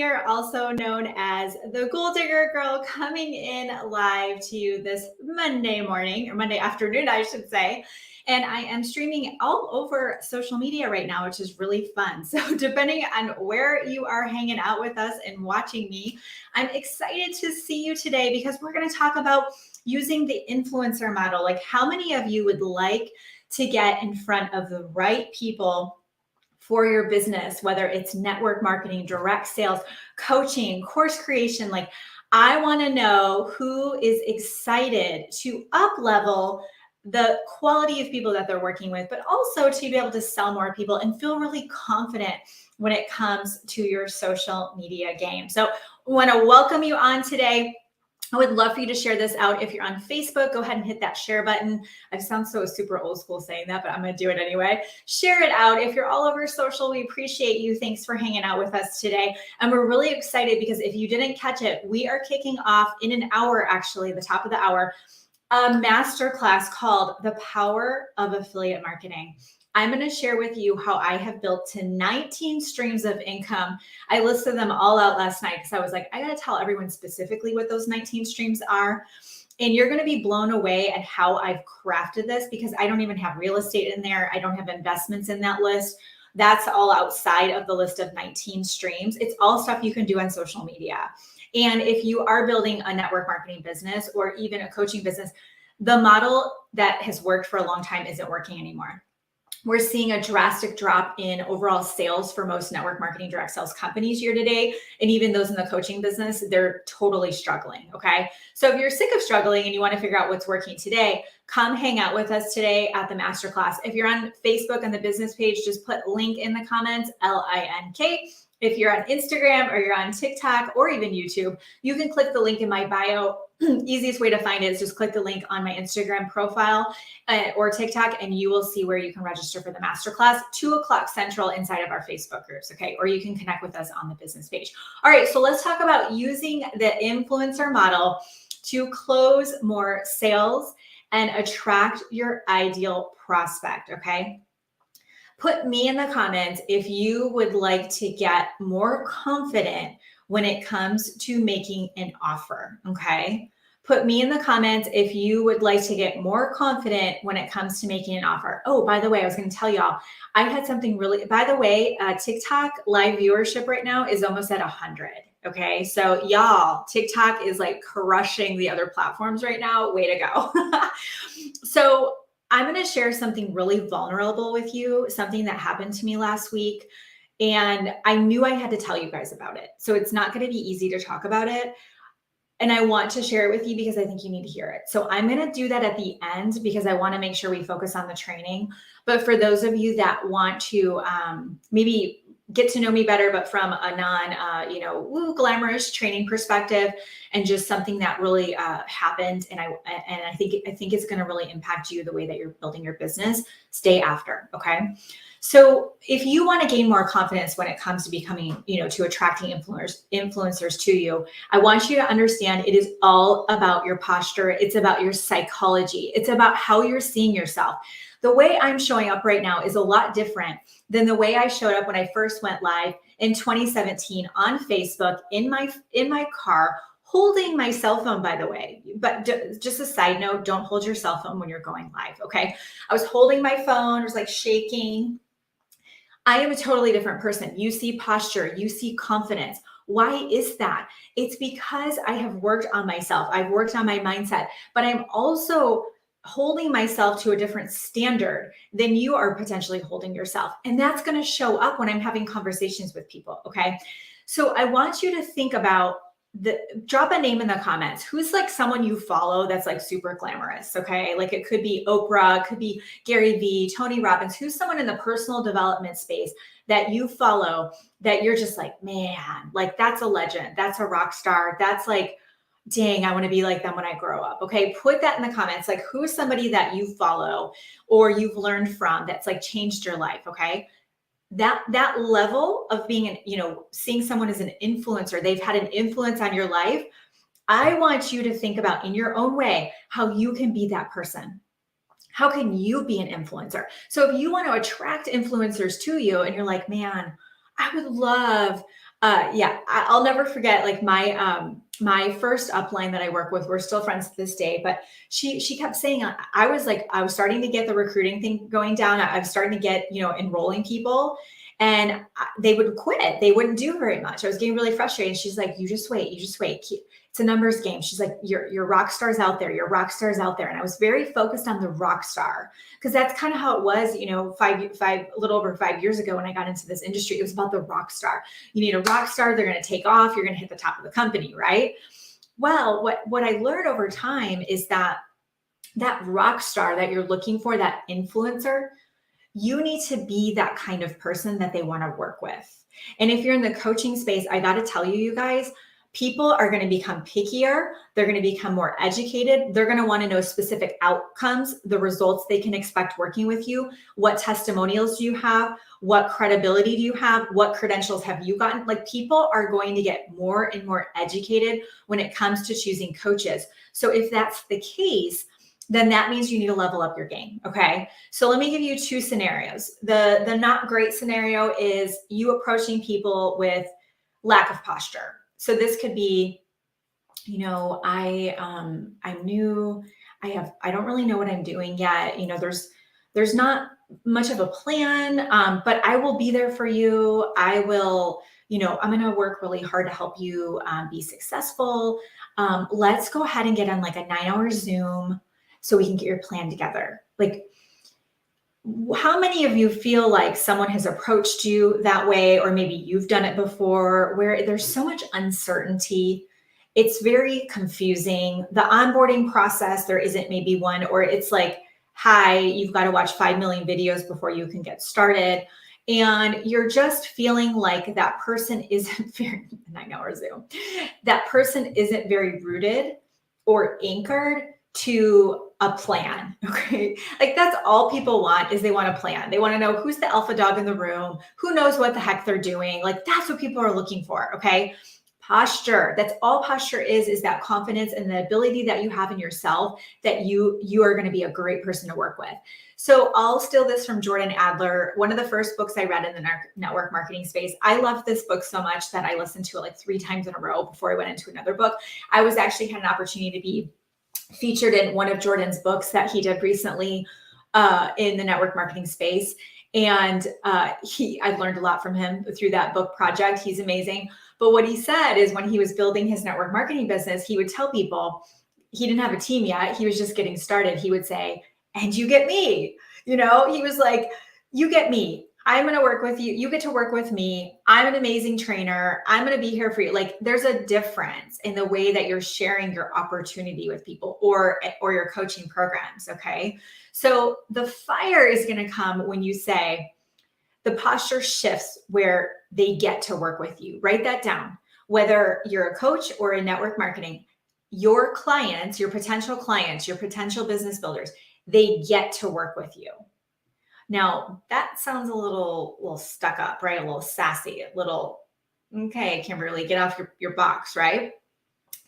here, also known as the Goal Digger Girl, coming in live to you this Monday morning, or Monday afternoon, I should say. And I am streaming all over social media right now, which is really fun. So depending on where you are hanging out with us and watching me, I'm excited to see you today because we're going to talk about using the influencer model. Like, how many of you would like to get in front of the right people for your business, whether it's network marketing, direct sales, coaching, course creation? Like, I want to know who is excited to up level the quality of people that they're working with, but also to be able to sell more people and feel really confident when it comes to your social media game. So I want to welcome you on today. I would love for you to share this out. If you're on Facebook, go ahead and hit that share button. I sound so super old school saying that, but I'm going to do it anyway. Share it out. If you're all over social, we appreciate you. Thanks for hanging out with us today. And we're really excited because if you didn't catch it, we are kicking off in an hour, actually, the top of the hour, a masterclass called The Power of Affiliate Marketing. I'm going to share with you how I have built to 19 streams of income. I listed them all out last night because I was like, I got to tell everyone specifically what those 19 streams are. And you're going to be blown away at how I've crafted this, because I don't even have real estate in there. I don't have investments in that list. That's all outside of the list of 19 streams. It's all stuff you can do on social media. And if you are building a network marketing business or even a coaching business, the model that has worked for a long time isn't working anymore. We're seeing a drastic drop in overall sales for most network marketing direct sales companies year to date. And even those in the coaching business, they're totally struggling. Okay. So if you're sick of struggling and you want to figure out what's working today, come hang out with us today at the masterclass. If you're on Facebook on the business page, just put link in the comments, LINK. If you're on Instagram or you're on TikTok or even YouTube, you can click the link in my bio. Easiest way to find it is just click the link on my Instagram profile or TikTok, and you will see where you can register for the masterclass, 2:00 Central, inside of our Facebook groups. Okay. Or you can connect with us on the business page. All right. So let's talk about using the influencer model to close more sales and attract your ideal prospect. Okay. Put me in the comments if you would like to get more confident when it comes to making an offer, okay? Put me in the comments if you would like to get more confident when it comes to making an offer. Oh, by the way, I was going to tell y'all, I had something really, by the way, TikTok live viewership right now is almost at 100. Okay. So y'all, TikTok is like crushing the other platforms right now. Way to go. So I'm going to share something really vulnerable with you, something that happened to me last week. And I knew I had to tell you guys about it. So it's not going to be easy to talk about it. And I want to share it with you because I think you need to hear it. So I'm going to do that at the end because I want to make sure we focus on the training. But for those of you that want to maybe get to know me better, but from a non, glamorous training perspective, and just something that really happened, and I think it's going to really impact you the way that you're building your business. Stay after, okay? So if you want to gain more confidence when it comes to becoming, to attracting influencers to you, I want you to understand it is all about your posture. It's about your psychology. It's about how you're seeing yourself. The way I'm showing up right now is a lot different than the way I showed up when I first went live in 2017 on Facebook in my car, holding my cell phone, by the way. But just a side note, don't hold your cell phone when you're going live, okay? I was holding my phone, I was like shaking. I am a totally different person. You see posture, you see confidence. Why is that? It's because I have worked on myself. I've worked on my mindset, but I'm also holding myself to a different standard than you are potentially holding yourself. And that's going to show up when I'm having conversations with people. Okay. So I want you to think about drop a name in the comments. Who's like someone you follow that's like super glamorous? Okay. Like it could be Oprah, it could be Gary Vee, Tony Robbins. Who's someone in the personal development space that you follow that you're just like, man, like that's a legend. That's a rock star. That's like, dang, I want to be like them when I grow up. Okay. Put that in the comments. Like, who is somebody that you follow or you've learned from that's like changed your life? Okay. That level of being seeing someone as an influencer, they've had an influence on your life. I want you to think about in your own way how you can be that person. How can you be an influencer? So if you want to attract influencers to you and you're like, man, I would love Yeah, I'll never forget like my first upline that I work with. We're still friends to this day, but she kept saying I was like I was starting to get the recruiting thing going down. I was starting to get enrolling people, and they would quit. They wouldn't do very much. I was getting really frustrated. She's like, you just wait, you just wait. It's a numbers game. She's like, your rock stars out there, your rock stars out there. And I was very focused on the rock star because that's kind of how it was, a little over 5 years ago when I got into this industry. It was about the rock star. You need a rock star. They're going to take off. You're going to hit the top of the company, right? Well, what I learned over time is that rock star that you're looking for, that influencer, you need to be that kind of person that they want to work with. And if you're in the coaching space, I got to tell you, you guys, people are going to become pickier. They're going to become more educated. They're going to want to know specific outcomes, the results they can expect working with you. What testimonials do you have? What credibility do you have? What credentials have you gotten? Like, people are going to get more and more educated when it comes to choosing coaches. So if that's the case, then that means you need to level up your game. Okay. So let me give you two scenarios. The not great scenario is you approaching people with lack of posture. So this could be, I'm new. I don't really know what I'm doing yet. There's not much of a plan, but I will be there for you. I will, I'm going to work really hard to help you be successful. Let's go ahead and get on like a 9-hour Zoom so we can get your plan together. Like, how many of you feel like someone has approached you that way, or maybe you've done it before, where there's so much uncertainty? It's very confusing. The onboarding process, there isn't maybe one, or it's like, hi, you've got to watch 5 million videos before you can get started. And you're just feeling like that person isn't very, 9-hour Zoom, that person isn't very rooted or anchored to a plan. Okay. Like, that's all people want, is they want a plan. They want to know who's the alpha dog in the room, who knows what the heck they're doing. Like, that's what people are looking for. Okay. Posture. That's all posture is that confidence and the ability that you have in yourself that you are going to be a great person to work with. So I'll steal this from Jordan Adler, one of the first books I read in the network marketing space. I loved this book so much that I listened to it like 3 times in a row before I went into another book. I was actually had an opportunity to be featured in one of Jordan's books that he did recently in the network marketing space. And I've learned a lot from him through that book project. He's amazing. But what he said is, when he was building his network marketing business, he would tell people, he didn't have a team yet, he was just getting started. He would say, and you get me, he was like, you get me. I'm going to work with you. You get to work with me. I'm an amazing trainer. I'm going to be here for you. Like, there's a difference in the way that you're sharing your opportunity with people or your coaching programs. Okay. So the fire is going to come when you say the posture shifts where they get to work with you. Write that down. Whether you're a coach or in network marketing, your clients, your potential clients, your potential business builders, they get to work with you. Now, that sounds a little stuck up, right? A little sassy, a little, okay, Kimberly, get off your box, right?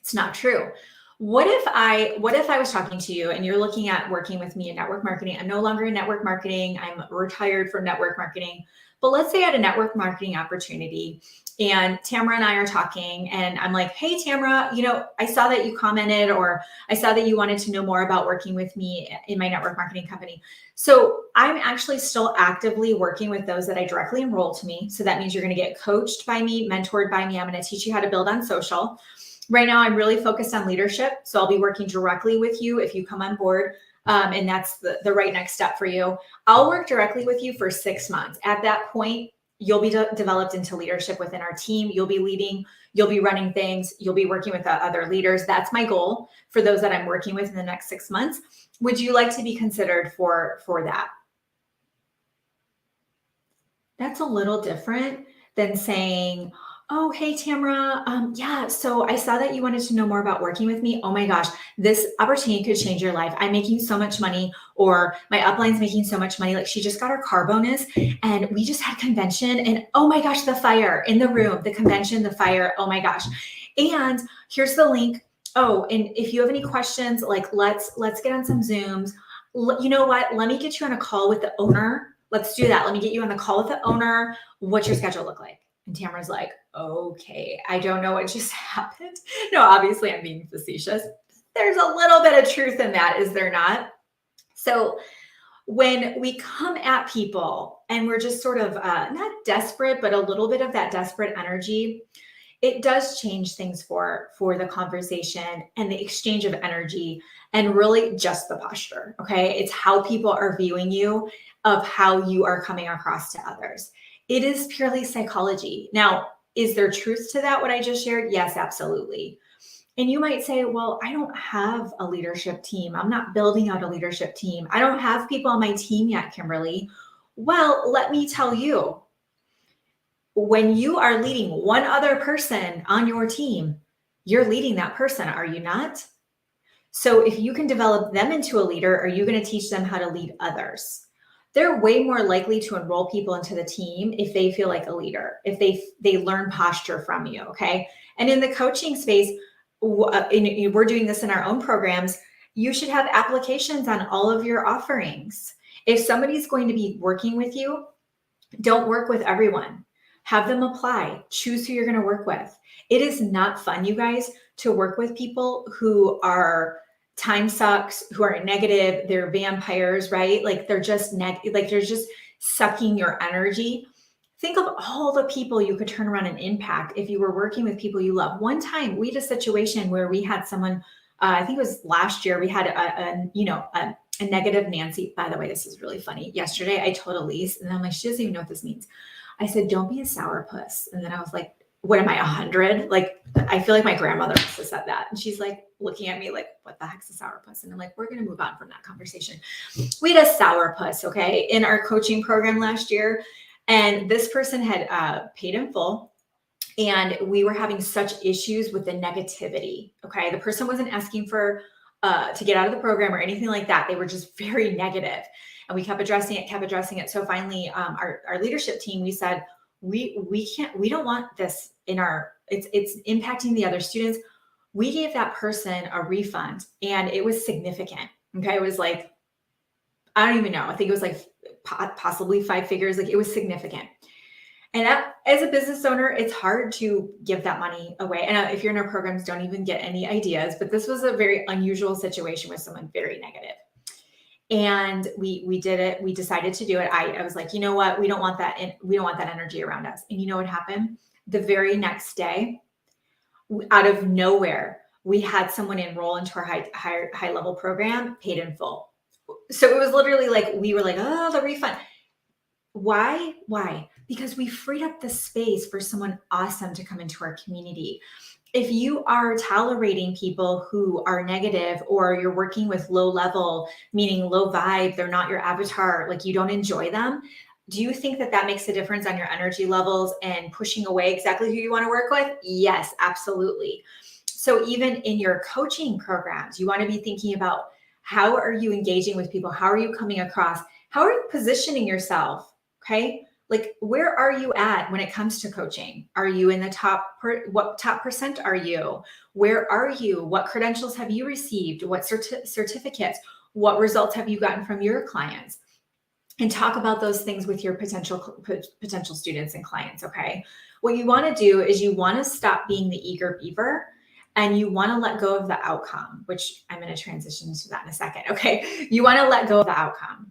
It's not true. What if I was talking to you and you're looking at working with me in network marketing? I'm no longer in network marketing. I'm retired from network marketing. But let's say I had a network marketing opportunity and Tamara and I are talking, and I'm like, hey, Tamara, I saw that you commented, or I saw that you wanted to know more about working with me in my network marketing company. So I'm actually still actively working with those that I directly enroll to me. So that means you're going to get coached by me, mentored by me. I'm going to teach you how to build on social. Right now, I'm really focused on leadership. So I'll be working directly with you if you come on board. And that's the right next step for you. I'll work directly with you for 6 months. At that point, you'll be developed into leadership within our team. You'll be leading, you'll be running things, you'll be working with other leaders. That's my goal for those that I'm working with in the next 6 months. Would you like to be considered for that? That's a little different than saying, oh, hey, Tamara. Yeah, so I saw that you wanted to know more about working with me. Oh my gosh, this opportunity could change your life. I'm making so much money, or my upline's making so much money. Like, she just got her car bonus and we just had convention, and oh my gosh, the fire in the room, the convention, the fire. Oh my gosh. And here's the link. Oh, and if you have any questions, like let's get on some Zooms. You know what? Let me get you on a call with the owner. Let's do that. Let me get you on the call with the owner. What's your schedule look like? And Tamara's like, okay, I don't know what just happened. No, obviously I'm being facetious. There's a little bit of truth in that, is there not? So when we come at people and we're just sort of not desperate, but a little bit of that desperate energy, it does change things for the conversation and the exchange of energy, and really just the posture. Okay, it's how people are viewing you, of how you are coming across to others. It is purely psychology. Now, is there truth to that, what I just shared? Yes, absolutely. And you might say, well, I don't have a leadership team. I'm not building out a leadership team. I don't have people on my team yet, Kimberly. Well, let me tell you, when you are leading one other person on your team, you're leading that person, are you not? So if you can develop them into a leader, are you going to teach them how to lead others? They're way more likely to enroll people into the team if they feel like a leader, if they learn posture from you, okay? And in the coaching space, we're doing this in our own programs, you should have applications on all of your offerings. If somebody's going to be working with you, don't work with everyone. Have them apply. Choose who you're going to work with. It is not fun, you guys, to work with people who are time sucks, who are negative, they're vampires, right? Like they're just they're just sucking your energy. Think of all the people you could turn around and impact if you were working with people you love. One time we had a situation where we had someone, I think it was last year, we had a negative Nancy. By the way, this is really funny. Yesterday I told Elise, and I'm like, she doesn't even know what this means. I said, don't be a sourpuss. And then I was like, what am I, 100? Like, I feel like my grandmother must have said that. And she's like looking at me like, what the heck's a sourpuss? And I'm like, we're going to move on from that conversation. We had a sourpuss, okay, in our coaching program last year. And this person had paid in full. And we were having such issues with the negativity, okay? The person wasn't asking for to get out of the program or anything like that. They were just very negative. And we kept addressing it. So finally, our leadership team, we said, we don't want this in it's impacting the other students. We gave that person a refund, and it was significant. Okay. It was like, I don't even know. I think it was like possibly 5 figures. Like, it was significant. And as a business owner, it's hard to give that money away. And if you're in our programs, don't even get any ideas, but this was a very unusual situation with someone very negative. And we did it. We decided to do it. I was like, you know what? We don't want that. We don't want that energy around us. And you know what happened? The very next day, out of nowhere, we had someone enroll into our high level program, paid in full. So it was literally like, we were like, oh, the refund. Why? Because we freed up the space for someone awesome to come into our community. If you are tolerating people who are negative, or you're working with low level, meaning low vibe, they're not your avatar, like you don't enjoy them, do you think that makes a difference on your energy levels and pushing away exactly who you want to work with? Yes, absolutely. So even in your coaching programs, you want to be thinking about, how are you engaging with people? How are you coming across? How are you positioning yourself? Okay. Like, where are you at when it comes to coaching? Are you in the what top percent are you? Where are you? What credentials have you received? What certificates? What results have you gotten from your clients? And talk about those things with your potential students and clients, okay? What you want to do is you want to stop being the eager beaver, and you want to let go of the outcome, which I'm going to transition to that in a second, okay? You want to let go of the outcome.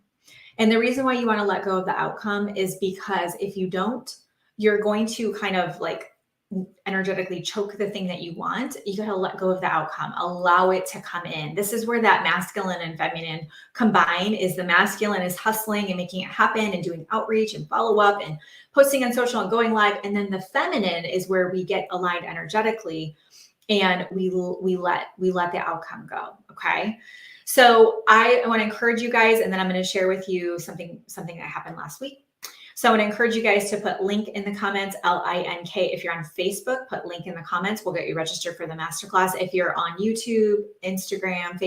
And the reason why you want to let go of the outcome is because if you don't, you're going to kind of like energetically choke the thing that you want. You got to let go of the outcome, allow it to come in. This is where that masculine and feminine combine. Is the masculine is hustling and making it happen and doing outreach and follow up and posting on social and going live. And then the feminine is where we get aligned energetically, and we let the outcome go. Okay. So I want to encourage you guys, and then I'm going to share with you something that happened last week. So I want to encourage you guys to put link in the comments, LINK. If you're on Facebook, put link in the comments. We'll get you registered for the masterclass. If you're on YouTube, Instagram,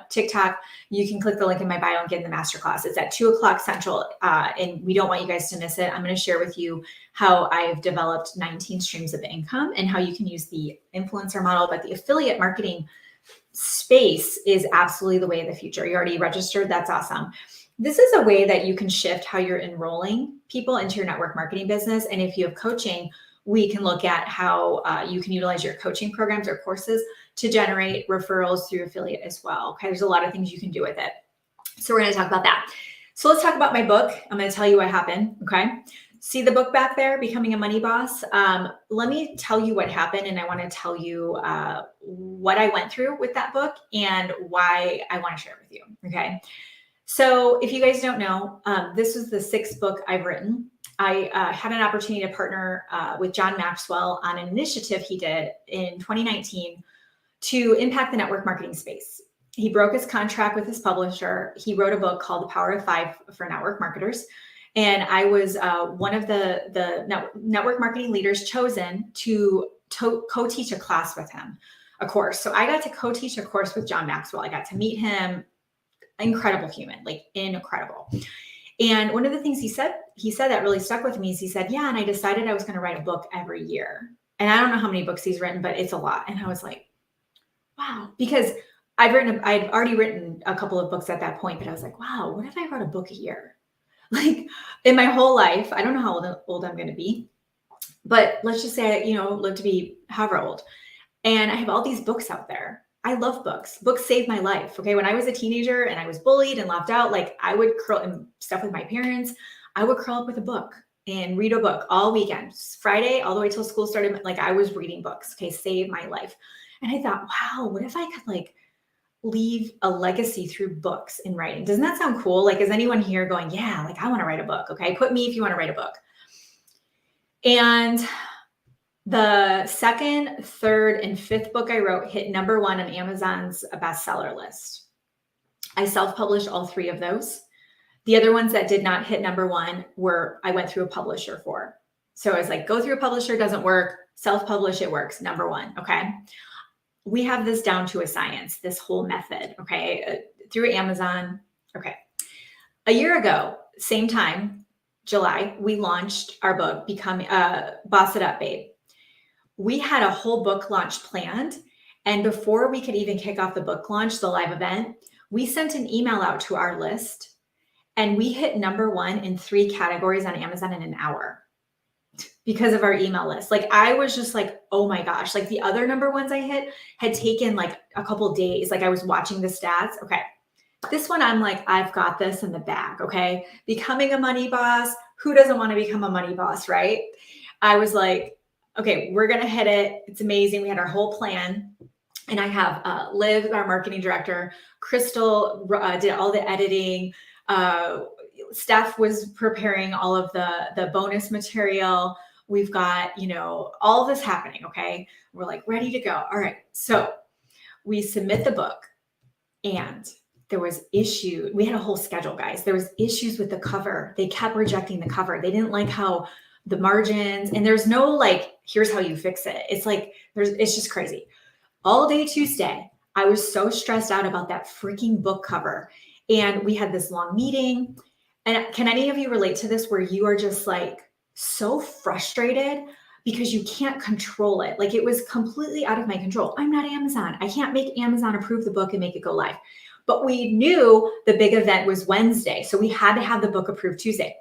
TikTok, you can click the link in my bio and get in the masterclass. It's at 2:00 Central, and we don't want you guys to miss it. I'm going to share with you how I've developed 19 streams of income and how you can use the influencer model, but the affiliate marketing space is absolutely the way of the future. You already registered. That's awesome. This is a way that you can shift how you're enrolling people into your network marketing business. And if you have coaching, we can look at how you can utilize your coaching programs or courses to generate referrals through affiliate as well. Okay, there's a lot of things you can do with it. So we're going to talk about that. So let's talk about my book. I'm going to tell you what happened. Okay. See the book back there, Becoming a Money Boss? Let me tell you what happened, and I want to tell you what I went through with that book and why I want to share it with you. Okay. So if you guys don't know, this was the 6th book I've written. I had an opportunity to partner with John Maxwell on an initiative he did in 2019 to impact the network marketing space. He broke his contract with his publisher. He wrote a book called The Power of 5 for network marketers. And I was one of the network marketing leaders chosen to co-teach a class with him, a course. So I got to co-teach a course with John Maxwell. I got to meet him. Incredible human, like incredible. And one of the things he said that really stuck with me is he said, yeah, and I decided I was going to write a book every year. And I don't know how many books he's written, but it's a lot. And I was like, wow, because I'd already written a couple of books at that point, but I was like, wow, what if I wrote a book a year? Like in my whole life, I don't know how old I'm going to be, but let's just say, live to be however old. And I have all these books out there. I love books. Books saved my life. Okay. When I was a teenager and I was bullied and left out, like I would curl and stuff with my parents, I would curl up with a book and read a book all weekend, Friday, all the way till school started. Like I was reading books. Okay. Saved my life. And I thought, wow, what if I could like leave a legacy through books and writing? Doesn't that sound cool? Like, is anyone here going, yeah, like I want to write a book? Okay. Put me if you want to write a book. And the 2nd, 3rd, and 5th book I wrote hit number 1 on Amazon's bestseller list. I self-published all 3 of those. The other ones that did not hit number 1 I went through a publisher for. So I was like, go through a publisher, doesn't work. Self-publish, it works. Number 1. Okay. We have this down to a science, this whole method. Okay. Through Amazon. Okay. A year ago, same time, July, we launched our book, Boss It Up, Babe. We had a whole book launch planned. And before we could even kick off the book launch, the live event, we sent an email out to our list and we hit number 1 in 3 categories on Amazon in an hour because of our email list. Like I was just like, oh my gosh, like the other number 1s I hit had taken like a couple of days. Like I was watching the stats. Okay. This one, I'm like, I've got this in the bag. Okay. Becoming a money boss. Who doesn't want to become a money boss, right? I was like, okay, we're going to hit it. It's amazing. We had our whole plan. And I have Liv, our marketing director, Crystal did all the editing. Steph was preparing all of the bonus material. We've got, all this happening. Okay. We're like ready to go. All right. So we submit the book and there was issue. We had a whole schedule, guys. There was issues with the cover. They kept rejecting the cover. They didn't like how the margins, and there's no like, here's how you fix it. It's like, it's just crazy. All day Tuesday, I was so stressed out about that freaking book cover. And we had this long meeting. And can any of you relate to this where you are just like so frustrated because you can't control it? Like it was completely out of my control. I'm not Amazon. I can't make Amazon approve the book and make it go live. But we knew the big event was Wednesday. So we had to have the book approved Tuesday.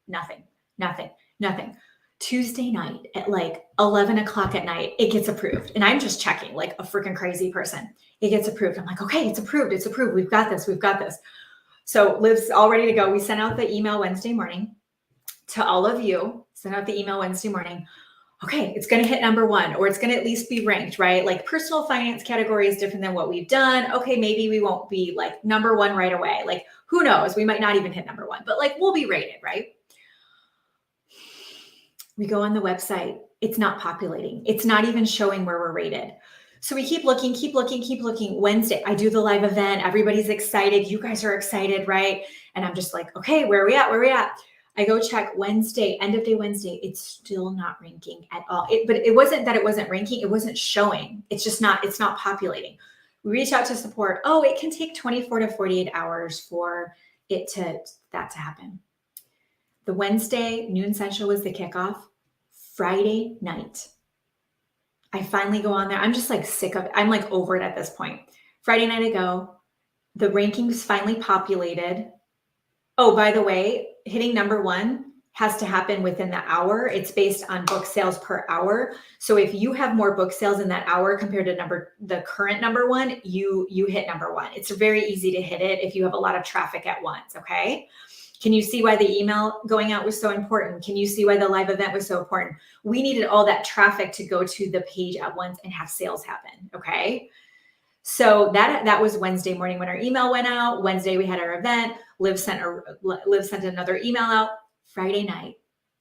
Nothing. Tuesday night at like 11 o'clock at night, it gets approved. And I'm just checking like a freaking crazy person. It gets approved. I'm like, okay, it's approved. We've got this. So Liv's all ready to go. We sent out the email Wednesday morning to all of you. Okay, it's going to hit number 1, or it's going to at least be ranked, right? Like personal finance category is different than what we've done. Okay, maybe we won't be like number 1 right away. Like who knows? We might not even hit number 1, but like we'll be rated, right? We go on the website. It's not populating. It's not even showing where we're rated. So we keep looking. Wednesday, I do the live event. Everybody's excited. You guys are excited, right? And I'm just like, okay, where are we at? I go check Wednesday, end of day Wednesday. It's still not ranking at all. But it wasn't that it wasn't ranking. It wasn't showing. It's not populating. We reach out to support. Oh, it can take 24 to 48 hours for that to happen. The Wednesday noon session was the kickoff. Friday night, I finally go on there. I'm just like sick of it. I'm like over it at this point. Friday night I go. The rankings finally populated. Oh, by the way, hitting number one has to happen within the hour. It's based on book sales per hour. So if you have more book sales in that hour compared to the current number one, you hit number one. It's very easy to hit it if you have a lot of traffic at once. Okay. Can you see why the email going out was so important? Can you see why the live event was so important? We needed all that traffic to go to the page at once and have sales happen. Okay. So that was Wednesday morning when our email went out. Wednesday we had our event. Liv sent another email out. Friday night,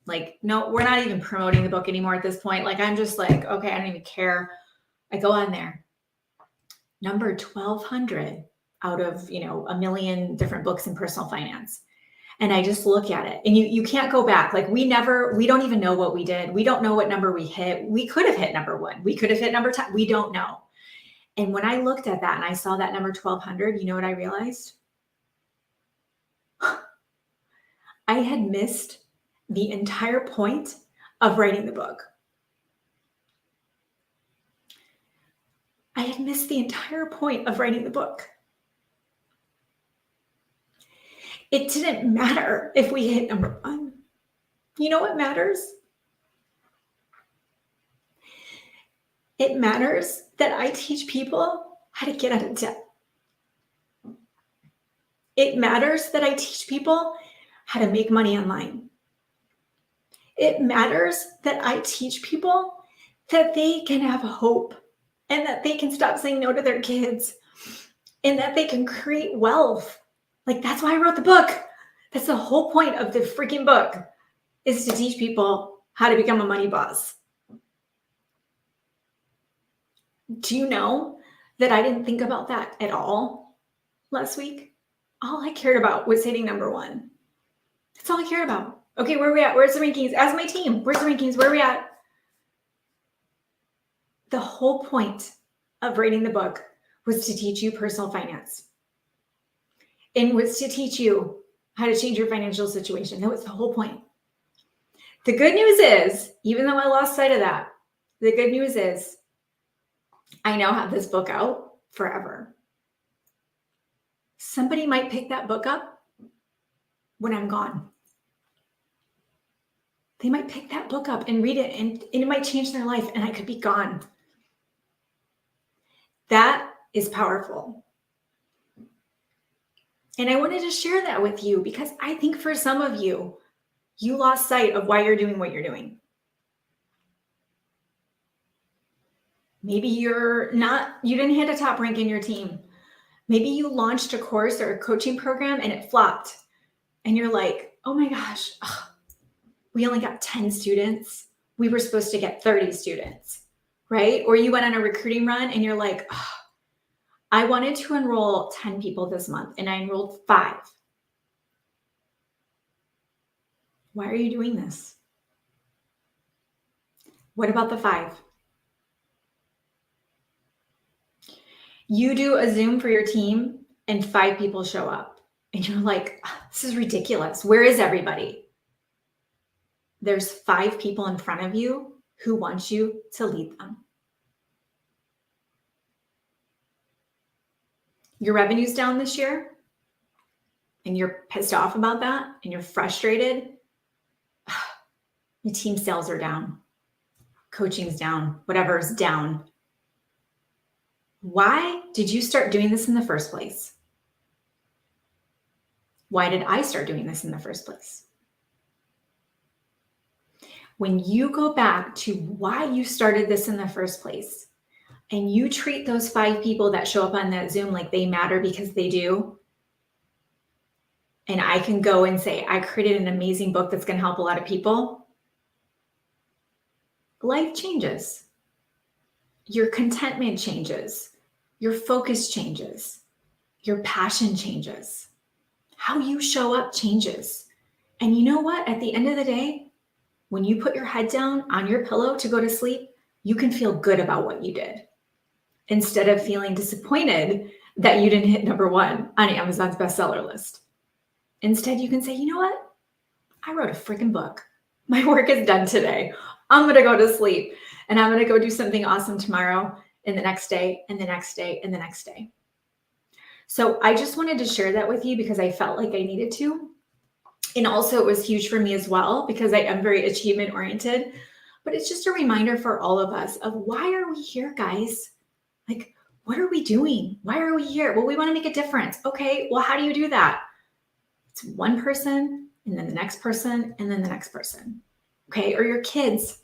like, no, we're not even promoting the book anymore at this point. Like, I'm just like, okay, I don't even care. I go on there, number 1,200 out of, a million different books in personal finance. And I just look at it, and you can't go back. Like, we don't even know what we did. We don't know what number we hit. We could have hit number one. We could have hit number 10. We don't know. And when I looked at that and I saw that number 1,200, you know what I realized? I had missed the entire point of writing the book. I had missed the entire point of writing the book. It didn't matter if we hit number one. You know what matters? It matters that I teach people how to get out of debt. It matters that I teach people how to make money online. It matters that I teach people that they can have hope and that they can stop saying no to their kids and that they can create wealth. Like, that's why I wrote the book. That's the whole point of the freaking book, is to teach people how to become a money boss. Do you know that I didn't think about that at all last week? All I cared about was hitting number one. That's all I cared about. Okay, where are we at? Where's the rankings? As my team, where's the rankings? Where are we at? The whole point of writing the book was to teach you personal finance. And was to teach you how to change your financial situation. That was the whole point. The good news is, even though I lost sight of that, the good news is I now have this book out forever. Somebody might pick that book up when I'm gone. They might pick that book up and read it, and it might change their life, and I could be gone. That is powerful. And I wanted to share that with you because I think for some of you, you lost sight of why you're doing what you're doing. Maybe you didn't hit a top rank in your team. Maybe you launched a course or a coaching program and it flopped. And you're like, oh my gosh, we only got 10 students. We were supposed to get 30 students, right? Or you went on a recruiting run and you're like, I wanted to enroll 10 people this month and I enrolled 5. Why are you doing this? What about the 5? You do a Zoom for your team and 5 people show up and you're like, this is ridiculous. Where is everybody? There's 5 people in front of you who want you to lead them. Your revenue's down this year and you're pissed off about that and you're frustrated. Your team sales are down. Coaching's down. Whatever's down. Why did you start doing this in the first place? Why did I start doing this in the first place? When you go back to why you started this in the first place, and you treat those 5 people that show up on that Zoom like they matter because they do, and I can go and say, I created an amazing book that's going to help a lot of people, life changes. Your contentment changes. Your focus changes. Your passion changes. How you show up changes. And you know what? At the end of the day, when you put your head down on your pillow to go to sleep, you can feel good about what you did, instead of feeling disappointed that you didn't hit number 1 on Amazon's bestseller list. Instead, you can say, you know what? I wrote a freaking book. My work is done today. I'm going to go to sleep and I'm going to go do something awesome tomorrow and the next day and the next day and the next day. So I just wanted to share that with you because I felt like I needed to. And also, it was huge for me as well because I am very achievement oriented. But it's just a reminder for all of us of why are we here, guys? Like, what are we doing? Why are we here? Well, we want to make a difference. Okay, well, how do you do that? It's one person, and then the next person, and then the next person. Okay, or your kids.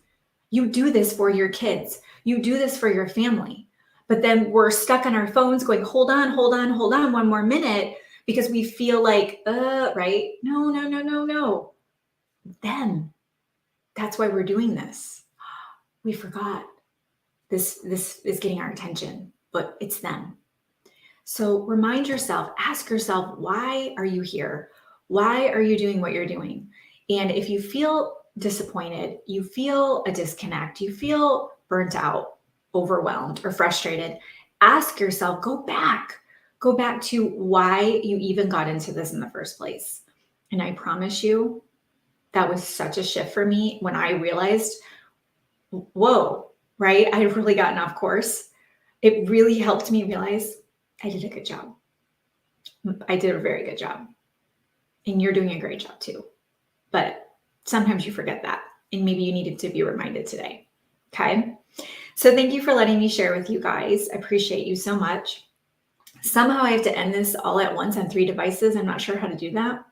You do this for your kids, you do this for your family. But then we're stuck on our phones going, hold on, hold on, hold on, one more minute, because we feel like, right? No, no, no, no, no. Them. That's why we're doing this. We forgot. This is getting our attention, but it's them. So remind yourself, ask yourself, why are you here? Why are you doing what you're doing? And if you feel disappointed, you feel a disconnect, you feel burnt out, overwhelmed, or frustrated, ask yourself, go back to why you even got into this in the first place. And I promise you, that was such a shift for me when I realized, whoa, right? I had really gotten off course. It really helped me realize I did a good job. I did a very good job. And you're doing a great job too. But sometimes you forget that. And maybe you needed to be reminded today. Okay. So thank you for letting me share with you guys. I appreciate you so much. Somehow I have to end this all at once on 3 devices. I'm not sure how to do that.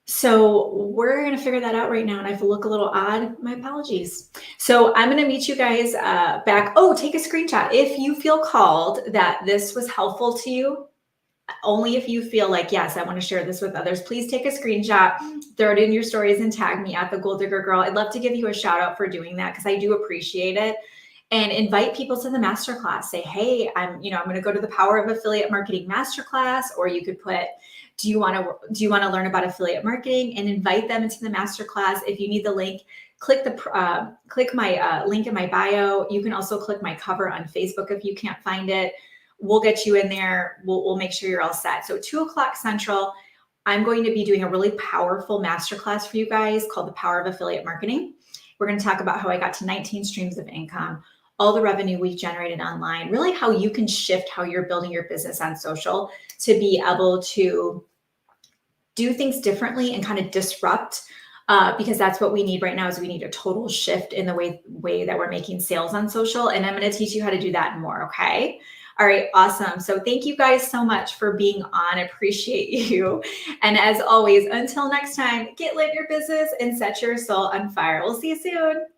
So we're going to figure that out right now. And if I look a little odd, my apologies. So I'm going to meet you guys back. Oh, take a screenshot. If you feel called that this was helpful to you, only if you feel like, yes, I want to share this with others, please take a screenshot, throw it in your stories and tag me at the Goal Digger Girl. I'd love to give you a shout out for doing that because I do appreciate it. And invite people to the masterclass. Say, hey, I'm going to go to the Power of Affiliate Marketing masterclass, or you could put, do you want to learn about affiliate marketing, and invite them into the masterclass. If you need the link, click my link in my bio. You can also click my cover on Facebook if you can't find it. We'll get you in there. We'll make sure you're all set. So 2:00 Central, I'm going to be doing a really powerful masterclass for you guys called the Power of Affiliate Marketing. We're going to talk about how I got to 19 streams of income, all the revenue we've generated online, really how you can shift how you're building your business on social to be able to do things differently and kind of disrupt, because that's what we need right now. Is we need a total shift in the way that we're making sales on social. And I'm going to teach you how to do that and more. Okay. All right. Awesome. So thank you guys so much for being on. I appreciate you. And as always, until next time, get lit in your business and set your soul on fire. We'll see you soon.